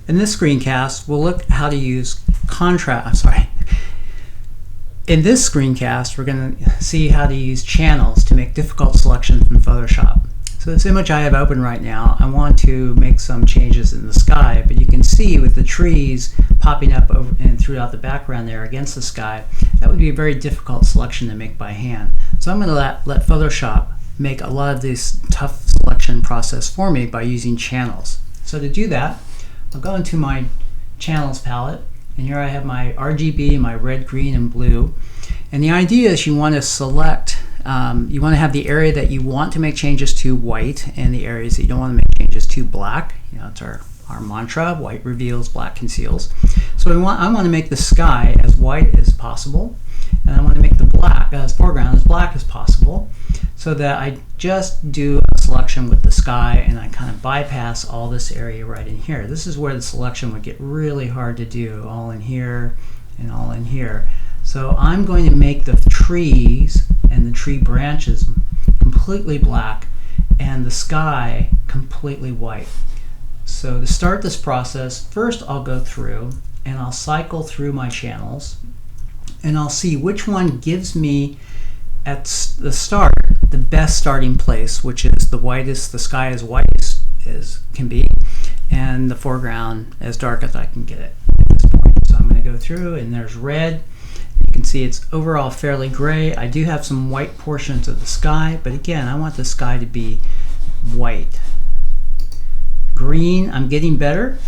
In this screencast, we'll look at how to use contrast. In this screencast, we're going to see how to use channels to make difficult selections in Photoshop. So this image I have open right now, I want to make some changes in the sky, but you can see with the trees popping up over and throughout the background there against the sky, that would be a very difficult selection to make by hand. So I'm going to let Photoshop make a lot of this tough selection process for me by using channels. So to do that, I'll go into my channels palette, and here I have my RGB, my red, green, and blue. And the idea is you want to select, you want to have the area that you want to make changes to white, and the areas that you don't want to make changes to black. You know, it's our mantra: white reveals, black conceals. So I want to make the sky as white as possible, and I want to make the foreground as black as possible, so that I just do a selection with the sky and I kind of bypass all this area right in here. This is where the selection would get really hard to do, all in here and all in here. So I'm going to make the trees and the tree branches completely black and the sky completely white. So to start this process, first I'll go through and I'll cycle through my channels, and I'll see which one gives me at the start the best starting place, which is the whitest, the sky as white as can be, and the foreground as dark as I can get it at this point. So I'm going to go through, and there's red. You can see it's overall fairly gray. I do have some white portions of the sky, but again, I want the sky to be white. Green, I'm getting better.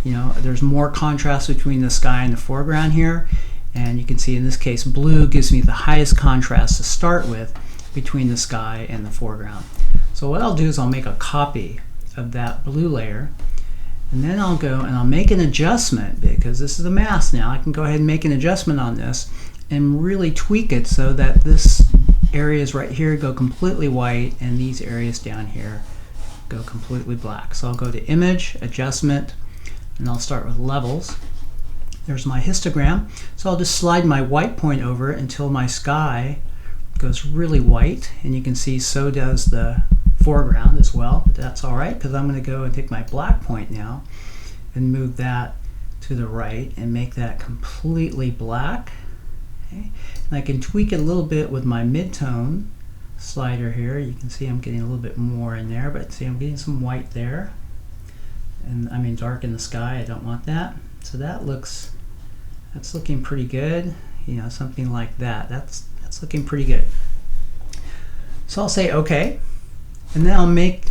You know, there's more contrast between the sky and the foreground here. And you can see in this case, blue gives me the highest contrast to start with between the sky and the foreground. So what I'll do is I'll make a copy of that blue layer, and then I'll go and I'll make an adjustment, because this is a mask now. I can go ahead and make an adjustment on this and really tweak it so that this areas right here go completely white and these areas down here go completely black. So I'll go to Image, Adjustment, and I'll start with Levels. There's my histogram. So I'll just slide my white point over it until my sky goes really white, and you can see so does the foreground as well, but that's all right, because I'm going to go and take my black point now and move that to the right and make that completely black. Okay. And I can tweak it a little bit with my midtone slider here. You can see I'm getting a little bit more in there, but see I'm getting some white there, and I mean dark in the sky. I don't want that. So that's looking pretty good. You know, something like that. That's looking pretty good. So I'll say OK, and then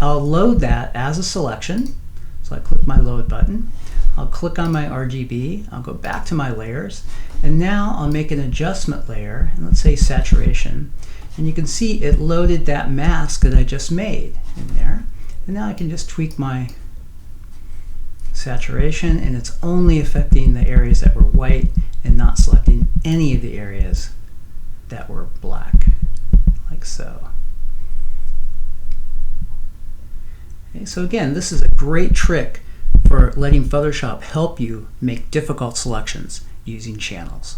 I'll load that as a selection. So I click my load button. I'll click on my RGB. I'll go back to my layers, and now I'll make an adjustment layer, and let's say saturation. And you can see it loaded that mask that I just made in there. And now I can just tweak my saturation, and it's only affecting the areas that were white and not selecting any of the areas that were black, like so. Okay, so again, this is a great trick for letting Photoshop help you make difficult selections using channels.